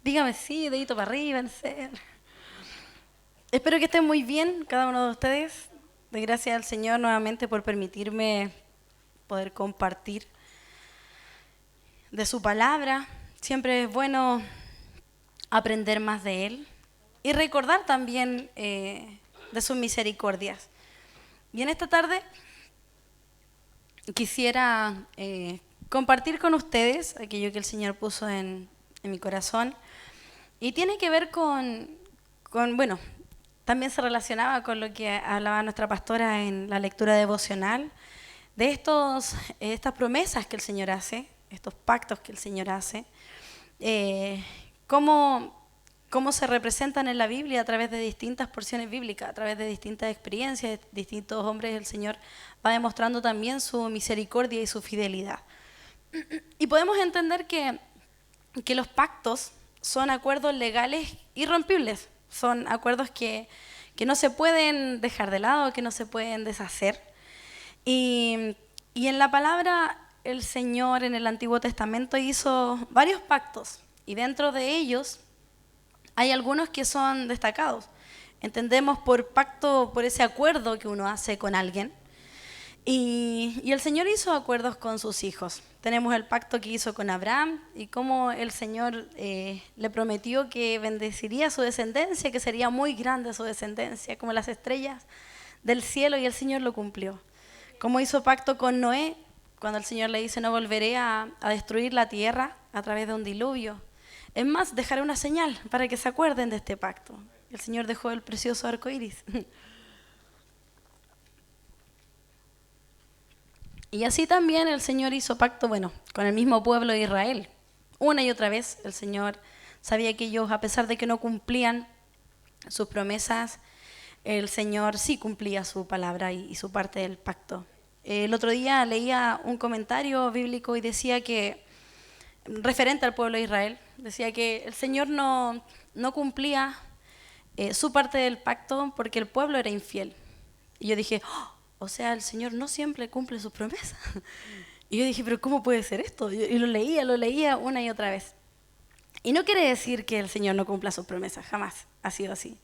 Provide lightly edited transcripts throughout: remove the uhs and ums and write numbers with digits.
Dígame sí, dedito para arriba, en serio. Espero que estén muy bien, cada uno de ustedes. Doy gracias al Señor nuevamente por permitirme poder compartir de su palabra. Siempre es bueno aprender más de Él y recordar también de sus misericordias. Y en esta tarde quisiera compartir con ustedes aquello que el Señor puso en mi corazón y tiene que ver bueno, también se relacionaba con lo que hablaba nuestra pastora en la lectura devocional, de estas promesas que el Señor hace, estos pactos que el Señor hace, eh, cómo, cómo se representan en la Biblia a través de distintas porciones bíblicas, a través de distintas experiencias, de distintos hombres, el Señor va demostrando también su misericordia y su fidelidad. Y podemos entender que los pactos son acuerdos legales irrompibles, son acuerdos que no se pueden dejar de lado, que no se pueden deshacer. Y en la palabra el Señor en el Antiguo Testamento hizo varios pactos y dentro de ellos hay algunos que son destacados. Entendemos por pacto, por ese acuerdo que uno hace con alguien. Y el Señor hizo acuerdos con sus hijos. Tenemos el pacto que hizo con Abraham y cómo el Señor le prometió que bendeciría su descendencia, que sería muy grande su descendencia, como las estrellas del cielo, y el Señor lo cumplió. Cómo hizo pacto con Noé, cuando el Señor le dice: no volveré a destruir la tierra a través de un diluvio. Es más, dejaré una señal para que se acuerden de este pacto. El Señor dejó el precioso arco iris. Y así también el Señor hizo pacto, bueno, con el mismo pueblo de Israel. Una y otra vez el Señor sabía que ellos, a pesar de que no cumplían sus promesas, el Señor sí cumplía su palabra y su parte del pacto. El otro día leía un comentario bíblico y decía que, referente al pueblo de Israel, decía que el Señor no cumplía su parte del pacto porque el pueblo era infiel. Y yo dije, oh, o sea, el Señor no siempre cumple sus promesas. Y yo dije, pero ¿cómo puede ser esto? Y lo leía una y otra vez. Y no quiere decir que el Señor no cumpla sus promesas, jamás ha sido así.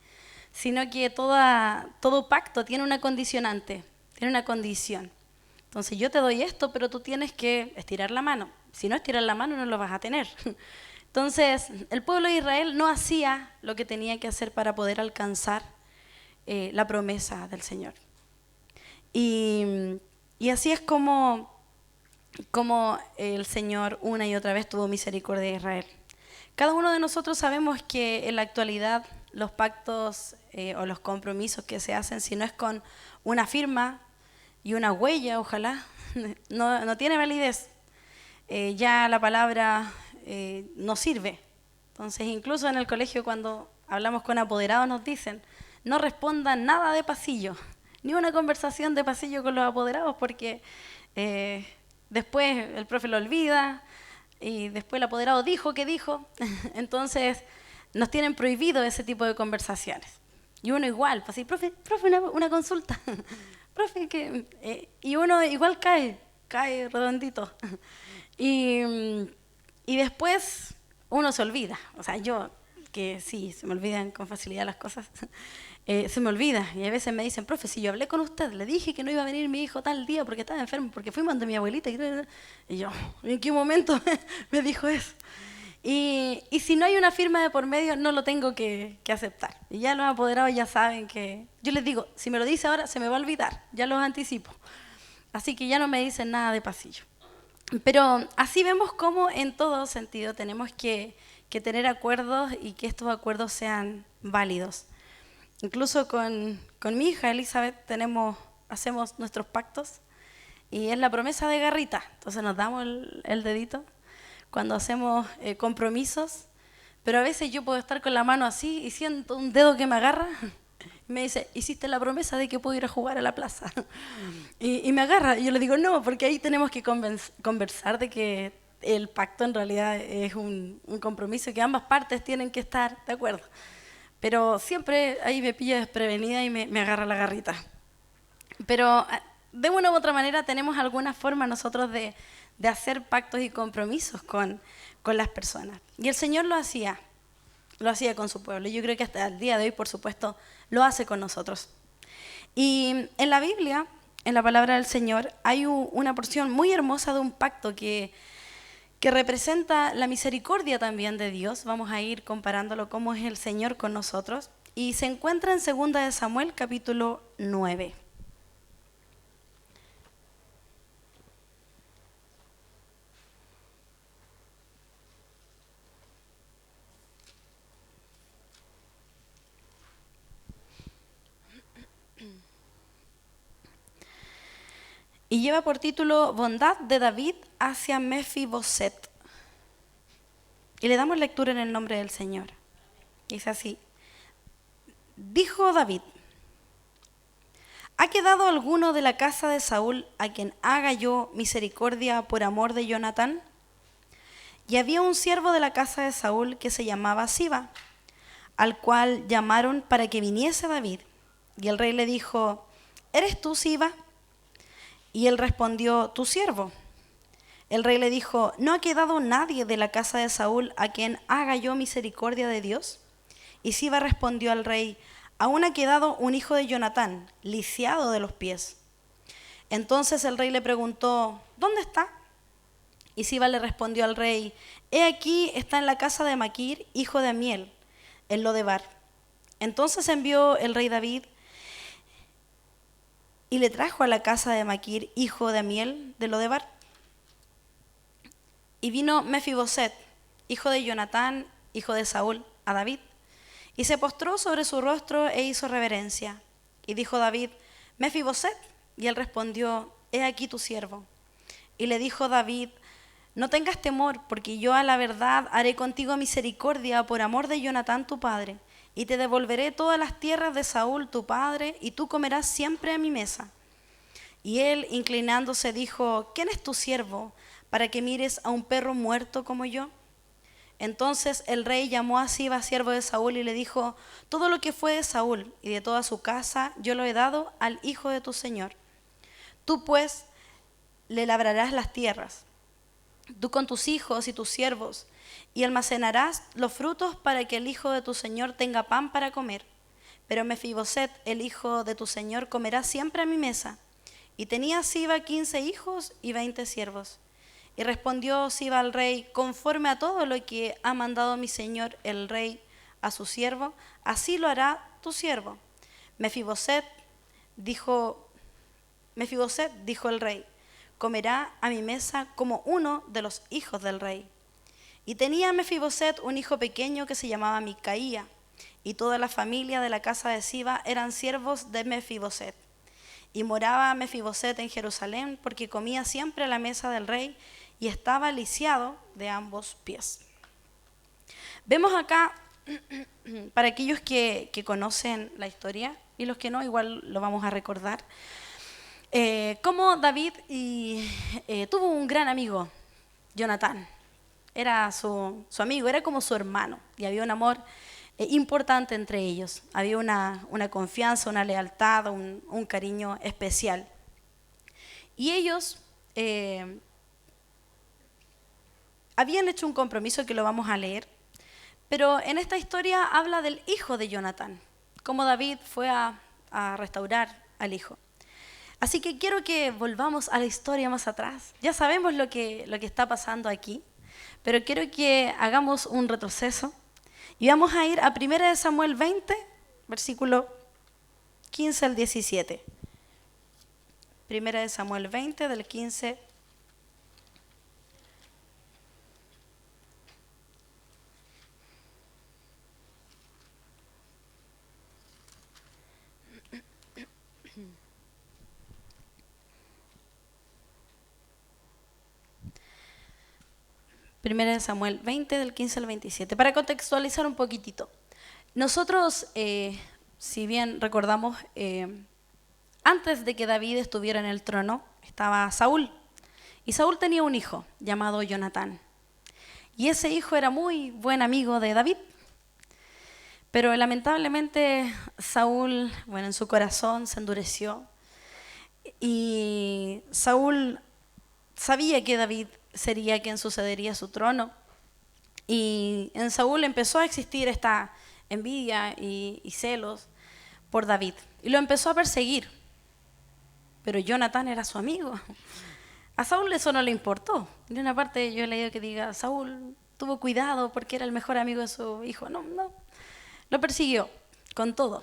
Sino que todo pacto tiene una condicionante, tiene una condición. Entonces yo te doy esto, pero tú tienes que estirar la mano. Si no estiras la mano no lo vas a tener. Entonces el pueblo de Israel no hacía lo que tenía que hacer para poder alcanzar la promesa del Señor. Y así es como el Señor una y otra vez tuvo misericordia de Israel. Cada uno de nosotros sabemos que en la actualidad los pactos o los compromisos que se hacen, si no es con una firma y una huella, ojalá, no tiene validez. Ya la palabra no sirve. Entonces, incluso en el colegio, cuando hablamos con apoderados, nos dicen: no respondan nada de pasillo, ni una conversación de pasillo con los apoderados, porque después el profe lo olvida y después el apoderado dijo que dijo. Entonces nos tienen prohibido ese tipo de conversaciones. Y uno igual, pues así, profe, una consulta. Profe, y uno igual cae redondito. Y después uno se olvida. O sea, yo, que sí, se me olvidan con facilidad las cosas, se me olvida. Y a veces me dicen: profe, si yo hablé con usted, le dije que no iba a venir mi hijo tal día porque estaba enfermo, porque fuimos donde mi abuelita. Y yo, ¿en qué momento me dijo eso? Y si no hay una firma de por medio, no lo tengo que aceptar. Y ya los apoderados ya saben que... Yo les digo, si me lo dice ahora, se me va a olvidar. Ya los anticipo. Así que ya no me dicen nada de pasillo. Pero así vemos cómo en todo sentido tenemos que tener acuerdos y que estos acuerdos sean válidos. Incluso con mi hija Elizabeth hacemos nuestros pactos y es la promesa de garrita. Entonces nos damos el dedito cuando hacemos compromisos, pero a veces yo puedo estar con la mano así y siento un dedo que me agarra. Me dice: hiciste la promesa de que puedo ir a jugar a la plaza. Y me agarra. Y yo le digo: no, porque ahí tenemos que conversar de que el pacto en realidad es un compromiso que ambas partes tienen que estar de acuerdo. Pero siempre ahí me pilla desprevenida y me agarra la garrita. Pero de una u otra manera tenemos alguna forma nosotros de hacer pactos y compromisos con las personas. Y el Señor lo hacía. lo hacía con su pueblo. Yo creo que hasta el día de hoy, por supuesto, lo hace con nosotros. Y en la Biblia, en la palabra del Señor, hay una porción muy hermosa de un pacto que representa la misericordia también de Dios. Vamos a ir comparándolo cómo es el Señor con nosotros. Y se encuentra en 2 de Samuel, capítulo 9. Y lleva por título Bondad de David hacia Mefiboset. Y le damos lectura en el nombre del Señor. Dice así: dijo David: ¿ha quedado alguno de la casa de Saúl a quien haga yo misericordia por amor de Jonatán? Y había un siervo de la casa de Saúl que se llamaba Siba, al cual llamaron para que viniese David. Y el rey le dijo: ¿eres tú, Siba? Y él respondió: tu siervo. El rey le dijo: ¿no ha quedado nadie de la casa de Saúl a quien haga yo misericordia de Dios? Y Siba respondió al rey: aún ha quedado un hijo de Jonatán, lisiado de los pies. Entonces el rey le preguntó: ¿dónde está? Y Siba le respondió al rey: he aquí, está en la casa de Maquir, hijo de Amiel, en Lodebar. Entonces envió el rey David y le trajo a la casa de Maquir, hijo de Amiel, de Lodebar. Y vino Mefiboset, hijo de Jonatán, hijo de Saúl, a David, y se postró sobre su rostro e hizo reverencia. Y dijo David: Mefiboset. Y él respondió: he aquí tu siervo. Y le dijo David: no tengas temor, porque yo a la verdad haré contigo misericordia por amor de Jonatán tu padre, y te devolveré todas las tierras de Saúl tu padre, y tú comerás siempre a mi mesa. Y él, inclinándose, dijo: ¿quién es tu siervo para que mires a un perro muerto como yo? Entonces el rey llamó a Siba, siervo de Saúl, y le dijo: todo lo que fue de Saúl y de toda su casa yo lo he dado al hijo de tu señor. Tú pues le labrarás las tierras, tú con tus hijos y tus siervos, y almacenarás los frutos para que el hijo de tu señor tenga pan para comer. Pero Mefiboset, el hijo de tu señor, comerá siempre a mi mesa. Y tenía Siba 15 hijos y 20 siervos. Y respondió Siba al rey: conforme a todo lo que ha mandado mi señor el rey a su siervo, así lo hará tu siervo. Mefiboset, dijo el rey: comerá a mi mesa como uno de los hijos del rey. Y tenía Mefiboset un hijo pequeño que se llamaba Micaía, y toda la familia de la casa de Siba eran siervos de Mefiboset. Y moraba Mefiboset en Jerusalén, porque comía siempre a la mesa del rey y estaba lisiado de ambos pies. Vemos acá, para aquellos que conocen la historia, y los que no, igual lo vamos a recordar, cómo David tuvo un gran amigo, Jonatán. Era su amigo, era como su hermano, y había un amor importante entre ellos. Había una confianza, una lealtad, un cariño especial. Y ellos habían hecho un compromiso que lo vamos a leer, pero en esta historia habla del hijo de Jonatán, cómo David fue a restaurar al hijo. Así que quiero que volvamos a la historia más atrás. Ya sabemos lo que está pasando aquí, pero quiero que hagamos un retroceso y vamos a ir a 1 Samuel 20, versículo 15 al 17. 1 Samuel 20, del 15 1 Samuel 20, del 15 al 27. Para contextualizar un poquitito. Nosotros, si bien recordamos, antes de que David estuviera en el trono, estaba Saúl. Y Saúl tenía un hijo llamado Jonatán. Y ese hijo era muy buen amigo de David. Pero lamentablemente Saúl, en su corazón se endureció. Y Saúl sabía que David sería quien sucedería su trono. Y en Saúl empezó a existir esta envidia y celos por David. Y lo empezó a perseguir. Pero Jonatán era su amigo. A Saúl eso no le importó. De una parte yo he leído que diga, Saúl tuvo cuidado porque era el mejor amigo de su hijo. No, no. Lo persiguió con todo.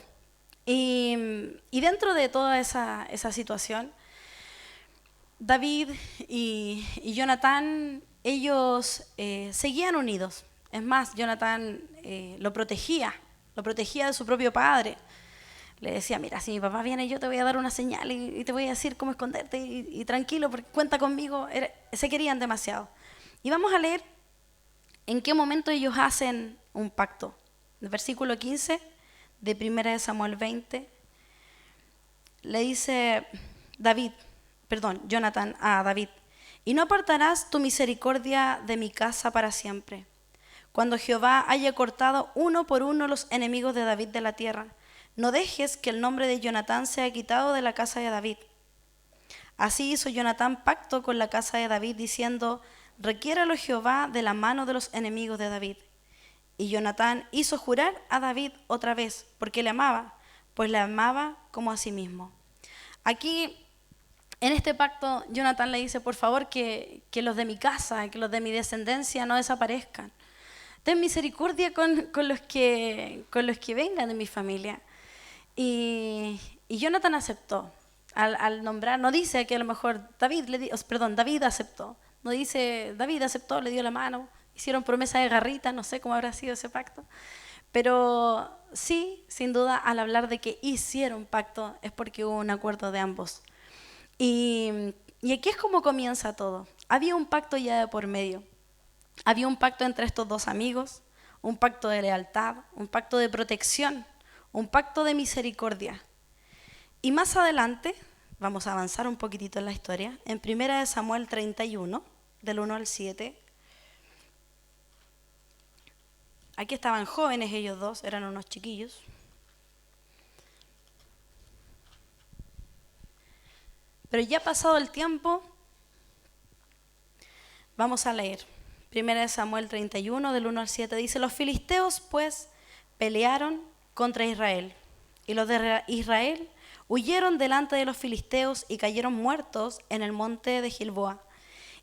Y dentro de toda esa situación, David y Jonatán, ellos seguían unidos. Es más, Jonatán lo protegía de su propio padre. Le decía, mira, si mi papá viene yo te voy a dar una señal y te voy a decir cómo esconderte y tranquilo, porque cuenta conmigo. Se querían demasiado. Y vamos a leer en qué momento ellos hacen un pacto. En el versículo 15 de 1 Samuel 20, le dice Jonatán a David, y no apartarás tu misericordia de mi casa para siempre, cuando Jehová haya cortado uno por uno los enemigos de David de la tierra. No dejes que el nombre de Jonatán sea quitado de la casa de David. Así hizo Jonatán pacto con la casa de David, diciendo, requiéralo Jehová de la mano de los enemigos de David. Y Jonatán hizo jurar a David otra vez, porque le amaba, pues le amaba como a sí mismo. Aquí, en este pacto, Jonatán le dice, por favor, que los de mi casa, que los de mi descendencia no desaparezcan. Ten misericordia con los que vengan de mi familia. Y Jonatán aceptó. Al nombrar, no dice que a lo mejor David aceptó. No dice, David aceptó, le dio la mano, hicieron promesa de garrita, no sé cómo habrá sido ese pacto. Pero sí, sin duda, al hablar de que hicieron pacto, es porque hubo un acuerdo de ambos. Y aquí es como comienza todo. Había un pacto ya de por medio. Había un pacto entre estos dos amigos, un pacto de lealtad, un pacto de protección, un pacto de misericordia. Y más adelante, vamos a avanzar un poquitito en la historia, en 1 Samuel 31, del 1 al 7. Aquí estaban jóvenes ellos dos, eran unos chiquillos. Pero ya pasado el tiempo, vamos a leer. 1 Samuel 31, del 1 al 7, dice, los filisteos pues pelearon contra Israel, y los de Israel huyeron delante de los filisteos y cayeron muertos en el monte de Gilboa.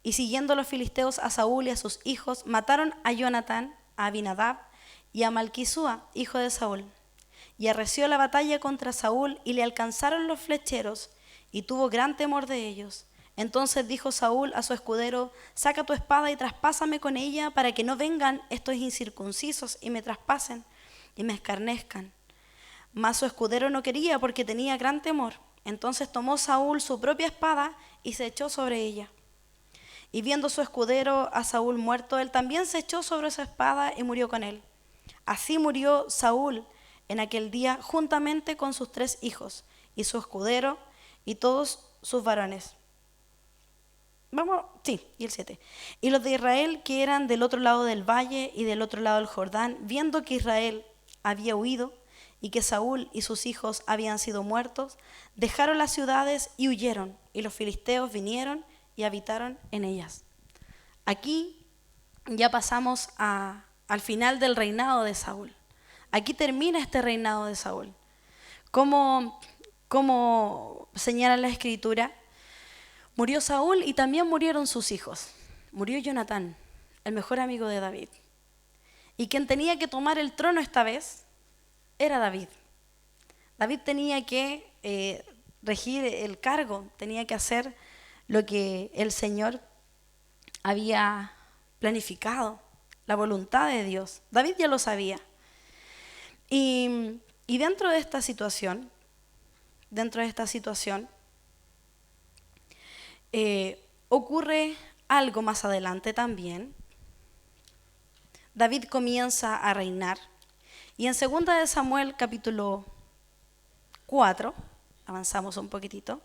Y siguiendo los filisteos a Saúl y a sus hijos, mataron a Jonatán, a Abinadab y a Malquisúa, hijo de Saúl. Y arreció la batalla contra Saúl y le alcanzaron los flecheros, y tuvo gran temor de ellos. Entonces dijo Saúl a su escudero, saca tu espada y traspásame con ella para que no vengan estos incircuncisos y me traspasen y me escarnezcan. Mas su escudero no quería porque tenía gran temor. Entonces tomó Saúl su propia espada y se echó sobre ella. Y viendo su escudero a Saúl muerto, él también se echó sobre su espada y murió con él. Así murió Saúl en aquel día juntamente con sus 3 hijos y su escudero y todos sus varones. Y el 7. Y los de Israel que eran del otro lado del valle y del otro lado del Jordán, viendo que Israel había huido y que Saúl y sus hijos habían sido muertos, dejaron las ciudades y huyeron, y los filisteos vinieron y habitaron en ellas. Aquí ya pasamos al final del reinado de Saúl. Aquí termina este reinado de Saúl. Como señala la Escritura, murió Saúl y también murieron sus hijos. Murió Jonatán, el mejor amigo de David. Y quien tenía que tomar el trono esta vez era David. David tenía que regir el cargo, tenía que hacer lo que el Señor había planificado, la voluntad de Dios. David ya lo sabía. Y dentro de esta situación, ocurre algo más adelante también. David comienza a reinar. Y en 2 de Samuel capítulo 4, avanzamos un poquitito.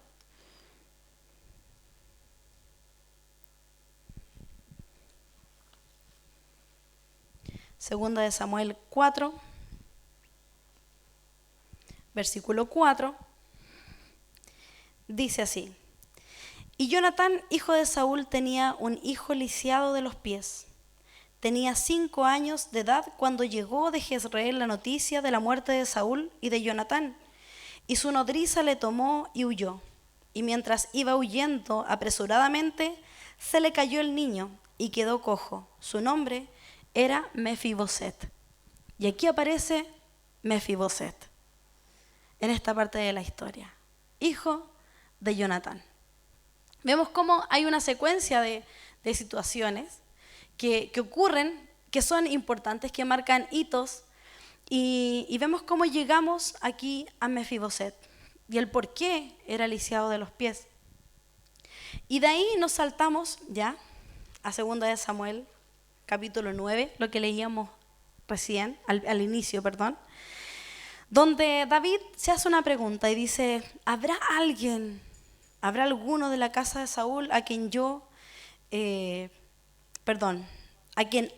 Segunda de Samuel 4, versículo 4, dice así: Y Jonatán, hijo de Saúl, tenía un hijo lisiado de los pies. tenía 5 años de edad cuando llegó de Jezreel la noticia de la muerte de Saúl y de Jonatán, y su nodriza le tomó y huyó. Y mientras iba huyendo apresuradamente, se le cayó el niño y quedó cojo. Su nombre era Mefiboset. Y aquí aparece Mefiboset, en esta parte de la historia, hijo de Jonatán. Vemos cómo hay una secuencia de situaciones que ocurren, que son importantes, que marcan hitos, y vemos cómo llegamos aquí a Mefiboset y el por qué era lisiado de los pies. Y de ahí nos saltamos ya a 2 de Samuel, capítulo 9, lo que leíamos recién, al inicio, perdón, donde David se hace una pregunta y dice: ¿habrá alguno de la casa de Saúl a quien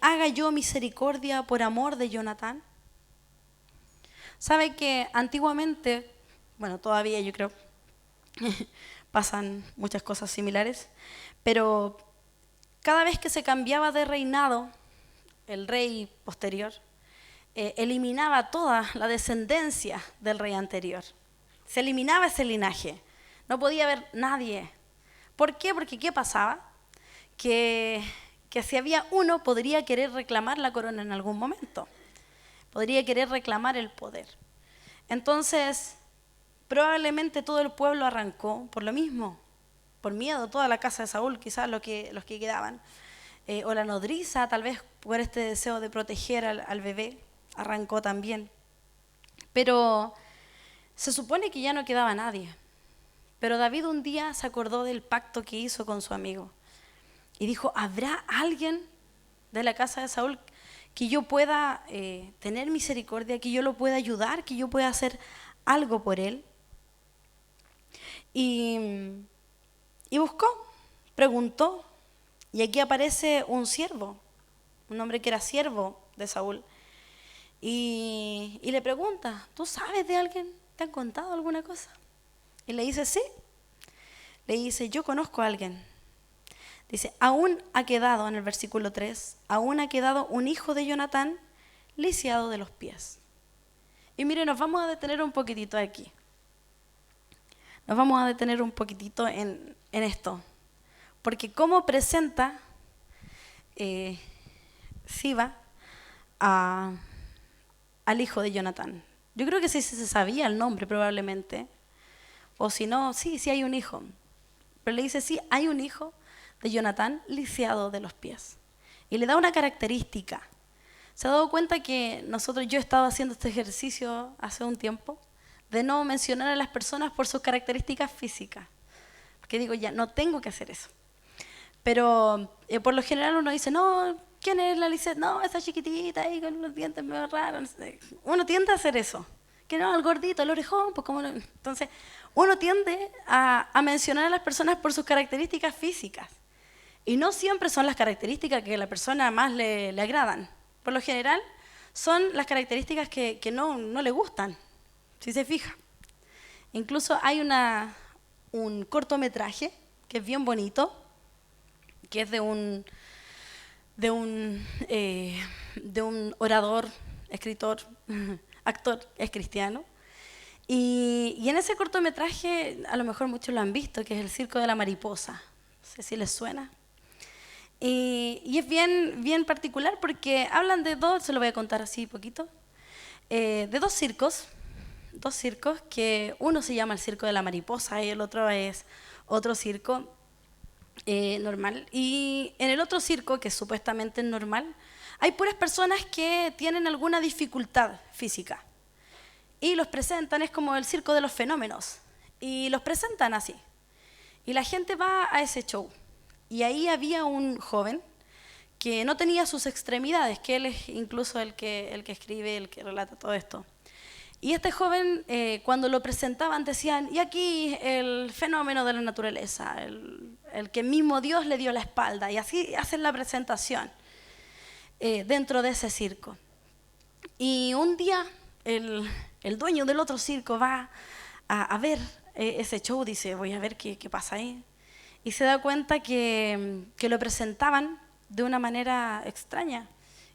haga yo misericordia por amor de Jonatán? Sabe que antiguamente, bueno, todavía yo creo, pasan muchas cosas similares, pero cada vez que se cambiaba de reinado, el rey posterior eliminaba toda la descendencia del rey anterior. Se eliminaba ese linaje. No podía haber nadie. ¿Por qué? Porque ¿qué pasaba? Que si había uno, podría querer reclamar la corona en algún momento. Podría querer reclamar el poder. Entonces, probablemente todo el pueblo arrancó por lo mismo, por miedo, toda la casa de Saúl, quizás los que quedaban, o la nodriza, tal vez por este deseo de proteger al bebé, arrancó también. Pero se supone que ya no quedaba nadie. Pero David un día se acordó del pacto que hizo con su amigo y dijo: ¿habrá alguien de la casa de Saúl que yo pueda tener misericordia, que yo lo pueda ayudar, que yo pueda hacer algo por él? Y buscó, preguntó, y aquí aparece un siervo, un hombre que era siervo de Saúl, y le pregunta: ¿tú sabes de alguien? ¿Te han contado alguna cosa? Y le dice: sí. Le dice: yo conozco a alguien. Dice: aún ha quedado, en el versículo 3, aún ha quedado un hijo de Jonatán lisiado de los pies. Y mire, nos vamos a detener un poquitito aquí. Nos vamos a detener un poquitito en esto. Porque cómo presenta Siba al hijo de Jonatán. Yo creo que sí se sabía el nombre probablemente. O si no, sí hay un hijo. Pero le dice: sí, hay un hijo de Jonatán lisiado de los pies. Y le da una característica. ¿Se ha dado cuenta que yo he estado haciendo este ejercicio hace un tiempo de no mencionar a las personas por sus características físicas? Porque digo, ya, no tengo que hacer eso. Pero por lo general uno dice: no, ¿quién es la Lisette? No, esa chiquitita ahí con los dientes medio raros. No sé. Uno tiende a hacer eso. Que no, el gordito, el orejón, pues cómo no. Entonces, uno tiende a mencionar a las personas por sus características físicas. Y no siempre son las características que a la persona más le agradan. Por lo general, son las características que no le gustan, si se fija. Incluso hay un cortometraje que es bien bonito, que es de un orador, escritor, actor, es cristiano. Y en ese cortometraje, a lo mejor muchos lo han visto, que es El Circo de la Mariposa. No sé si les suena. Y es bien particular porque hablan de se lo voy a contar así poquito, de dos circos, que uno se llama el Circo de la Mariposa y el otro es otro circo normal. Y en el otro circo, que es supuestamente normal, hay puras personas que tienen alguna dificultad física. Y los presentan, es como el circo de los fenómenos. Y los presentan así. Y la gente va a ese show. Y ahí había un joven que no tenía sus extremidades, que él es incluso el que escribe, el que relata todo esto. Y este joven, cuando lo presentaban, decían: y aquí el fenómeno de la naturaleza, el que mismo Dios le dio la espalda. Y así hacen la presentación dentro de ese circo. Y un día el dueño del otro circo va a ver ese show, dice: voy a ver qué pasa ahí. Y se da cuenta que lo presentaban de una manera extraña.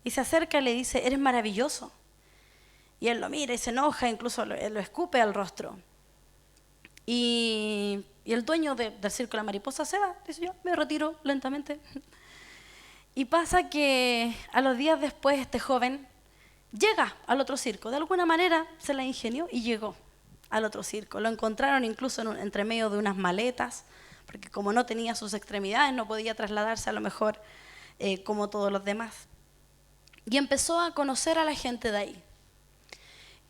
Y se acerca y le dice, eres maravilloso. Y él lo mira y se enoja, incluso lo escupe al rostro. Y el dueño del circo de la mariposa se va, dice, yo me retiro lentamente. Y pasa que a los días después este joven llega al otro circo. De alguna manera se la ingenió y llegó al otro circo. Lo encontraron incluso entre medio de unas maletas, porque como no tenía sus extremidades no podía trasladarse a lo mejor como todos los demás. Y empezó a conocer a la gente de ahí.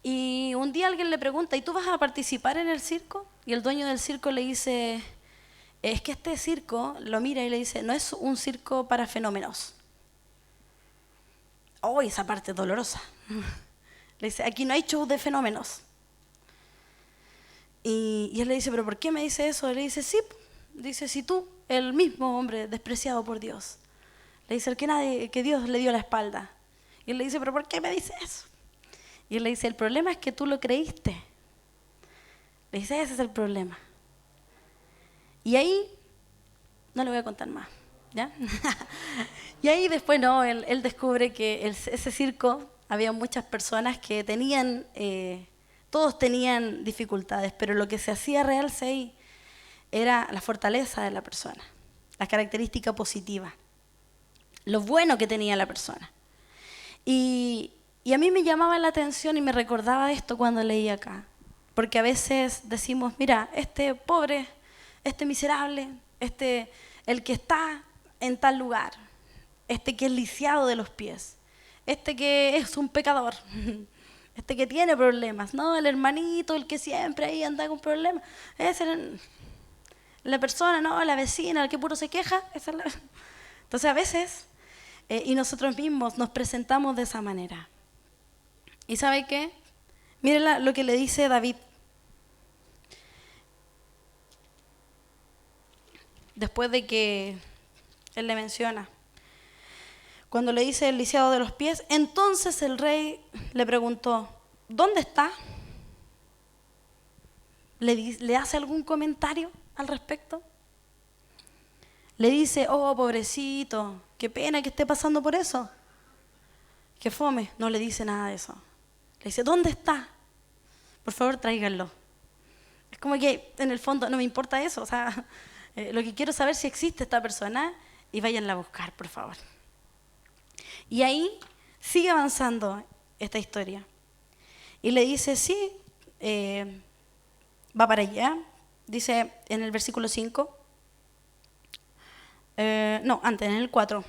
Y un día alguien le pregunta, ¿y tú vas a participar en el circo? Y el dueño del circo le dice, es que este circo, lo mira y le dice, no es un circo para fenómenos. Oh, esa parte es dolorosa. Le dice, aquí no hay show de fenómenos. Y él le dice, ¿pero por qué me dice eso? Y le dice, sí, dice, si tú, el mismo hombre despreciado por Dios. Le dice, que Dios le dio la espalda. Y él le dice, ¿pero por qué me dice eso? Y él le dice, el problema es que tú lo creíste. Le dice, ese es el problema. Y ahí, no le voy a contar más, ¿ya? Y ahí después, no, él descubre que ese circo, había muchas personas que tenían, todos tenían dificultades, pero lo que se hacía realce ahí era la fortaleza de la persona, la característica positiva, lo bueno que tenía la persona. Y a mí me llamaba la atención y me recordaba de esto cuando leía acá. Porque a veces decimos, mira, este pobre, este miserable, el que está en tal lugar, este que es lisiado de los pies, este que es un pecador, este que tiene problemas, ¿no? El hermanito, el que siempre ahí anda con problemas. Esa es la persona, ¿no? La vecina, el que puro se queja. Entonces a veces, y nosotros mismos nos presentamos de esa manera. ¿Y sabe qué? Miren lo que le dice David. Después de que él le menciona. Cuando le dice el lisiado de los pies, entonces el rey le preguntó, ¿dónde está? ¿Le hace algún comentario al respecto? Le dice, oh, pobrecito, qué pena que esté pasando por eso. Qué fome. No le dice nada de eso. Le dice, ¿dónde está? Por favor, tráiganlo. Es como que en el fondo no me importa eso. O sea, lo que quiero saber es si existe esta persona y váyanla a buscar, por favor. Y ahí sigue avanzando esta historia. Y le dice, sí, va para allá. Dice en el versículo 5. No, antes, en el 4.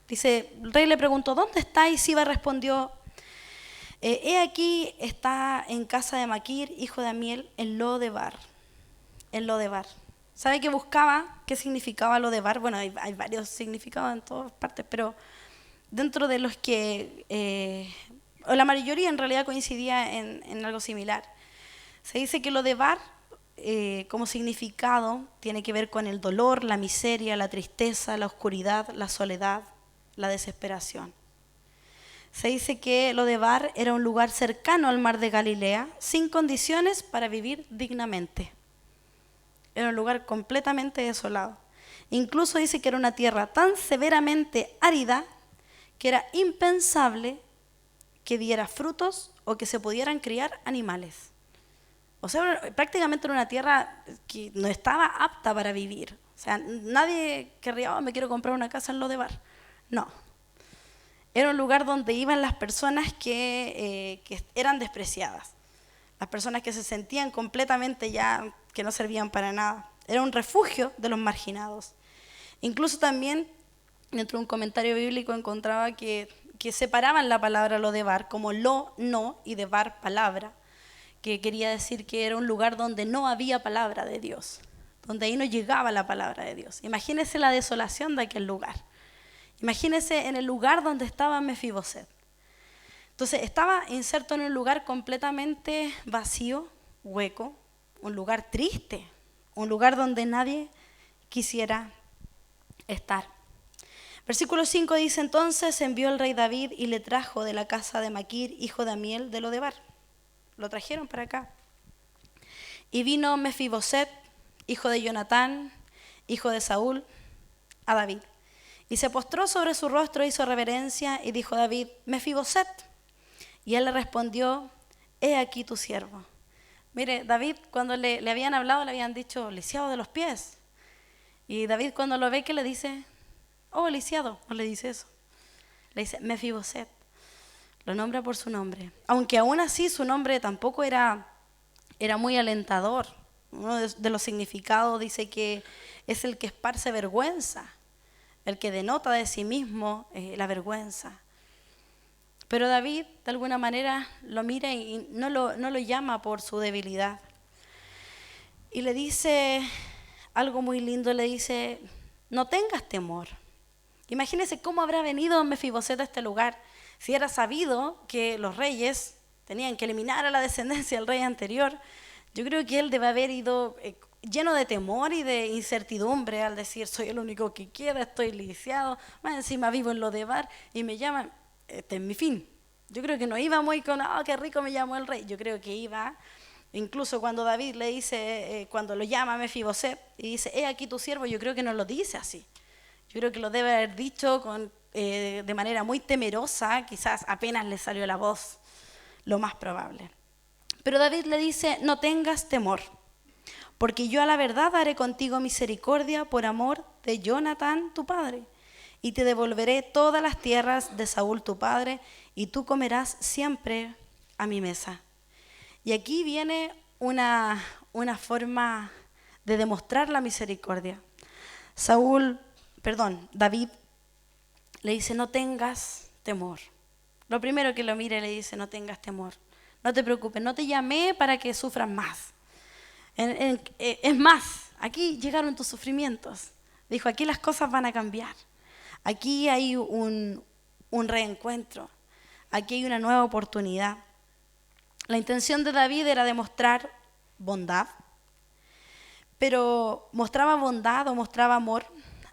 Dice, el rey le preguntó, ¿dónde está? Y Siba respondió, he aquí está en casa de Maquir, hijo de Amiel, en Lo-debar. En Lo-debar. ¿Sabe qué buscaba? ¿Qué significaba Lo-debar? Bueno, hay varios significados en todas partes, pero dentro de los que, o la mayoría en realidad coincidía en algo similar. Se dice que Lo-debar, como significado, tiene que ver con el dolor, la miseria, la tristeza, la oscuridad, la soledad, la desesperación. Se dice que Lo-debar era un lugar cercano al mar de Galilea, sin condiciones para vivir dignamente. Era un lugar completamente desolado. Incluso dice que era una tierra tan severamente árida que era impensable que diera frutos o que se pudieran criar animales. O sea, prácticamente era una tierra que no estaba apta para vivir. O sea, nadie querría, me quiero comprar una casa en Lo-debar. No. Era un lugar donde iban las personas que eran despreciadas. Las personas que se sentían completamente ya que no servían para nada. Era un refugio de los marginados. Incluso también, dentro de un comentario bíblico, encontraba que separaban la palabra Lo-debar como lo, no, y debar, palabra, que quería decir que era un lugar donde no había palabra de Dios, donde ahí no llegaba la palabra de Dios. Imagínense la desolación de aquel lugar. Imagínense en el lugar donde estaba Mefiboset. Entonces estaba inserto en un lugar completamente vacío, hueco, un lugar triste, un lugar donde nadie quisiera estar. Versículo 5 dice, entonces envió el rey David y le trajo de la casa de Maquir, hijo de Amiel, de Lo-debar. Lo trajeron para acá. Y vino Mefiboset, hijo de Jonatán, hijo de Saúl, a David. Y se postró sobre su rostro, hizo reverencia y dijo David, Mefiboset. Y él le respondió, he aquí tu siervo. Mire, David cuando le habían hablado le habían dicho, lisiado de los pies. Y David cuando lo ve, ¿qué le dice? Oh, lisiado, no le dice eso. Le dice Mefiboset. Lo nombra por su nombre. Aunque aún así su nombre tampoco era muy alentador. Uno de los significados dice que es el que esparce vergüenza, el que denota de sí mismo la vergüenza. Pero David, de alguna manera, lo mira y no lo llama por su debilidad. Y le dice algo muy lindo, le dice, no tengas temor. Imagínese cómo habrá venido Mefiboset a este lugar si era sabido que los reyes tenían que eliminar a la descendencia del rey anterior. Yo creo que él debe haber ido lleno de temor y de incertidumbre al decir, soy el único que queda, estoy lisiado, más encima vivo en Lodebar y me llaman, este es mi fin. Yo creo que no iba muy con, qué rico me llamó el rey. Yo creo que iba, incluso cuando David le dice, cuando lo llama a Mefiboset y dice, he aquí tu siervo, yo creo que no lo dice así. Yo creo que lo debe haber dicho de manera muy temerosa, quizás apenas le salió la voz, lo más probable. Pero David le dice, no tengas temor, porque yo a la verdad haré contigo misericordia por amor de Jonatán tu padre, y te devolveré todas las tierras de Saúl tu padre, y tú comerás siempre a mi mesa. Y aquí viene una forma de demostrar la misericordia. David le dice, no tengas temor. Lo primero que lo mire le dice, no tengas temor. No te preocupes, no te llamé para que sufras más. Es más, aquí llegaron tus sufrimientos. Dijo, aquí las cosas van a cambiar. Aquí hay un reencuentro. Aquí hay una nueva oportunidad. La intención de David era demostrar bondad, pero mostraba bondad o mostraba amor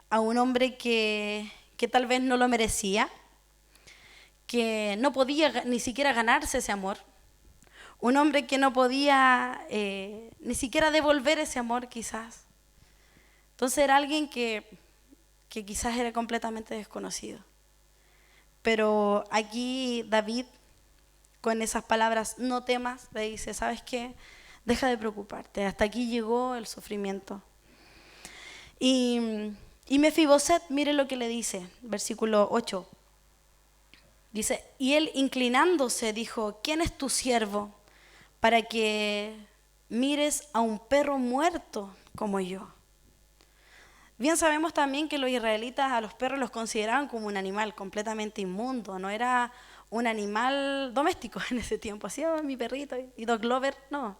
a un hombre que tal vez no lo merecía, que no podía ni siquiera ganarse ese amor, un hombre que no podía ni siquiera devolver ese amor quizás. Entonces era alguien que quizás era completamente desconocido. Pero aquí David, con esas palabras, no temas, le dice, ¿sabes qué? Deja de preocuparte, hasta aquí llegó el sufrimiento. Y Mefiboset, mire lo que le dice, versículo 8. Dice, y él inclinándose dijo, ¿quién es tu siervo para que mires a un perro muerto como yo? Bien sabemos también que los israelitas a los perros los consideraban como un animal completamente inmundo, no era un animal doméstico en ese tiempo, así, mi perrito y dog lover, no.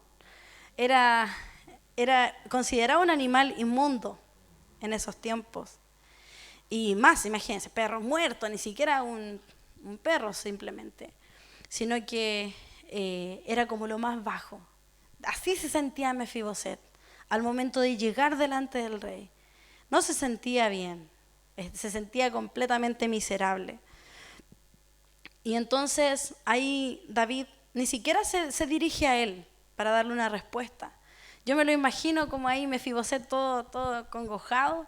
Era considerado un animal inmundo en esos tiempos. Y más, imagínense, perro muerto, ni siquiera un perro simplemente, sino que era como lo más bajo. Así se sentía Mefiboset al momento de llegar delante del rey. No se sentía bien, se sentía completamente miserable. Y entonces ahí David ni siquiera se dirige a él para darle una respuesta. Yo me lo imagino como ahí Mefiboset todo congojado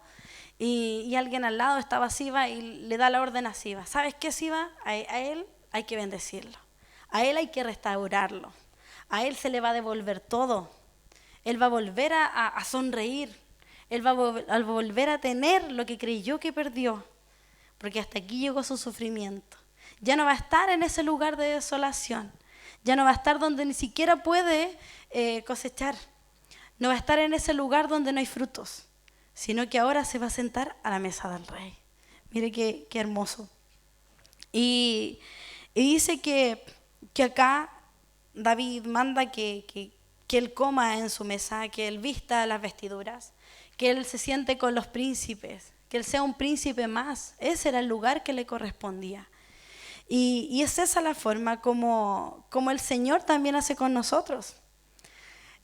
y alguien al lado estaba Siba y le da la orden a Siba. ¿Sabes qué, Siba? A él hay que bendecirlo, a él hay que restaurarlo, a él se le va a devolver todo, él va a volver a sonreír. Él va a volver a tener lo que creyó que perdió, porque hasta aquí llegó su sufrimiento. Ya no va a estar en ese lugar de desolación, ya no va a estar donde ni siquiera puede cosechar, no va a estar en ese lugar donde no hay frutos, sino que ahora se va a sentar a la mesa del rey. Mire qué hermoso. Y dice que acá David manda que él coma en su mesa, que él vista las vestiduras, que él se siente con los príncipes, que él sea un príncipe más. Ese era el lugar que le correspondía. Y es esa la forma como el Señor también hace con nosotros.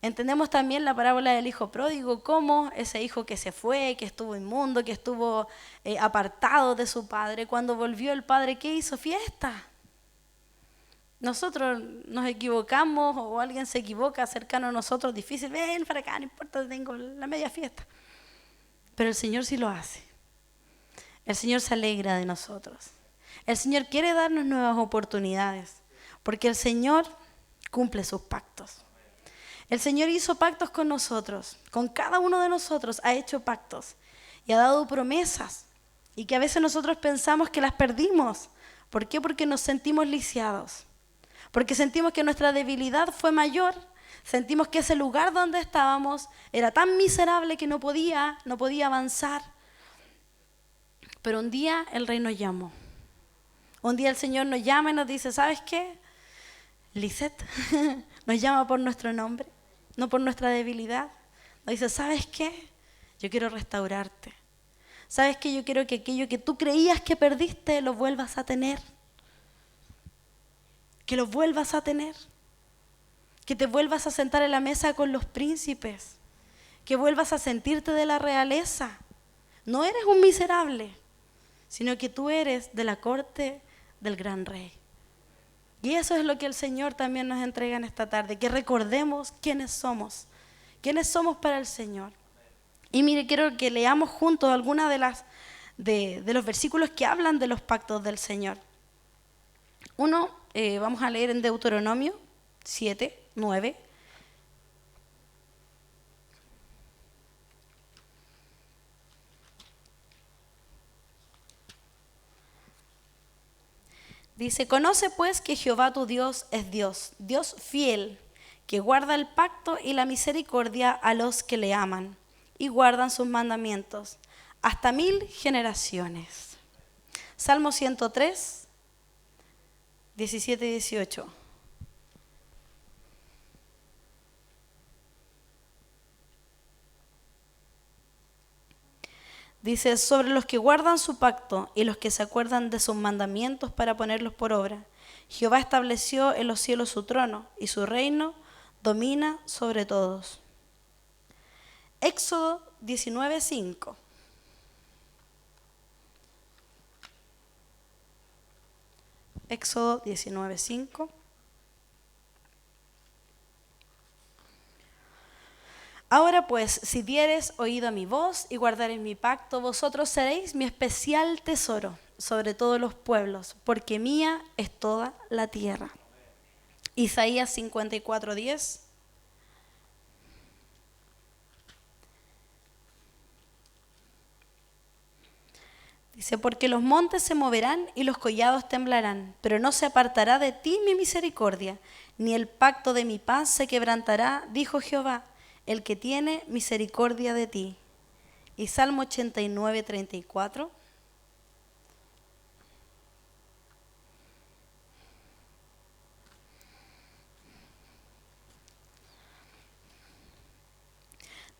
Entendemos también la parábola del hijo pródigo, cómo ese hijo que se fue, que estuvo inmundo, que estuvo apartado de su padre, cuando volvió el padre, ¿qué hizo? Fiesta. Nosotros nos equivocamos o alguien se equivoca cercano a nosotros, difícil, ven para acá, no importa, tengo la media fiesta. Pero el Señor sí lo hace. El Señor se alegra de nosotros. El Señor quiere darnos nuevas oportunidades, porque el Señor cumple sus pactos. El Señor hizo pactos con nosotros, con cada uno de nosotros ha hecho pactos y ha dado promesas, y que a veces nosotros pensamos que las perdimos. ¿Por qué? Porque nos sentimos lisiados, porque sentimos que nuestra debilidad fue mayor, sentimos que ese lugar donde estábamos era tan miserable que no podía avanzar. Pero un día el Rey nos llamó. Un día el Señor nos llama y nos dice, ¿sabes qué? Lisette, nos llama por nuestro nombre, no por nuestra debilidad. Nos dice, ¿sabes qué? Yo quiero restaurarte. ¿Sabes qué? Yo quiero que aquello que tú creías que perdiste lo vuelvas a tener. Que lo vuelvas a tener. Que te vuelvas a sentar en la mesa con los príncipes. Que vuelvas a sentirte de la realeza. No eres un miserable, sino que tú eres de la corte del gran rey. Y eso es lo que el Señor también nos entrega en esta tarde, que recordemos quiénes somos para el Señor. Y mire, quiero que leamos juntos algunas de los versículos que hablan de los pactos del Señor. Uno, vamos a leer en Deuteronomio 7, 9. Dice, conoce pues que Jehová tu Dios es Dios, Dios fiel, que guarda el pacto y la misericordia a los que le aman y guardan sus mandamientos hasta 1000 generaciones. Salmo 103, 17 y 18. Dice, sobre los que guardan su pacto y los que se acuerdan de sus mandamientos para ponerlos por obra, Jehová estableció en los cielos su trono y su reino domina sobre todos. Éxodo 19:5. Éxodo 19:5. Ahora pues, si diereis oído a mi voz y guardareis mi pacto, vosotros seréis mi especial tesoro sobre todos los pueblos, porque mía es toda la tierra. Isaías 54:10. Dice, porque los montes se moverán y los collados temblarán, pero no se apartará de ti mi misericordia, ni el pacto de mi paz se quebrantará, dijo Jehová, el que tiene misericordia de ti. Y Salmo 89:34.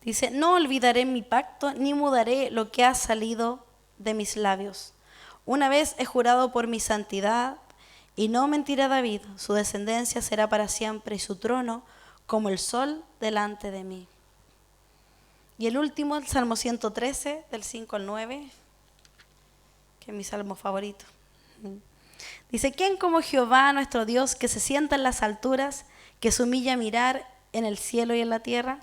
Dice, no olvidaré mi pacto, ni mudaré lo que ha salido de mis labios. Una vez he jurado por mi santidad, y no mentirá David, su descendencia será para siempre, y su trono como el sol delante de mí. Y el último, el Salmo 113, del 5 al 9, que es mi salmo favorito. Dice, ¿quién como Jehová nuestro Dios, que se sienta en las alturas, que se humilla a mirar en el cielo y en la tierra?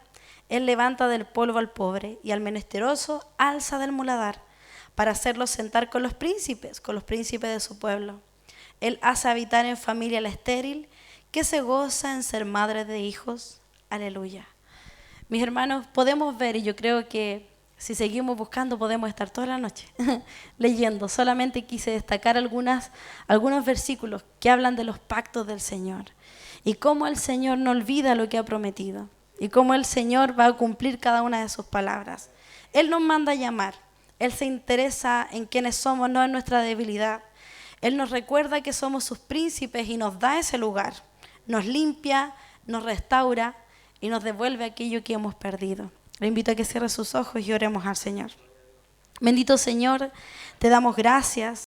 Él levanta del polvo al pobre, y al menesteroso alza del muladar, para hacerlo sentar con los príncipes de su pueblo. Él hace habitar en familia la estéril, que se goza en ser madre de hijos. Aleluya. Mis hermanos, podemos ver, y yo creo que si seguimos buscando podemos estar toda la noche leyendo. Solamente quise destacar algunos versículos que hablan de los pactos del Señor y cómo el Señor no olvida lo que ha prometido y cómo el Señor va a cumplir cada una de sus palabras. Él nos manda a llamar, Él se interesa en quiénes somos, no en nuestra debilidad. Él nos recuerda que somos sus príncipes y nos da ese lugar, nos limpia, nos restaura y nos devuelve aquello que hemos perdido. Le invito a que cierre sus ojos y oremos al Señor. Bendito Señor, te damos gracias.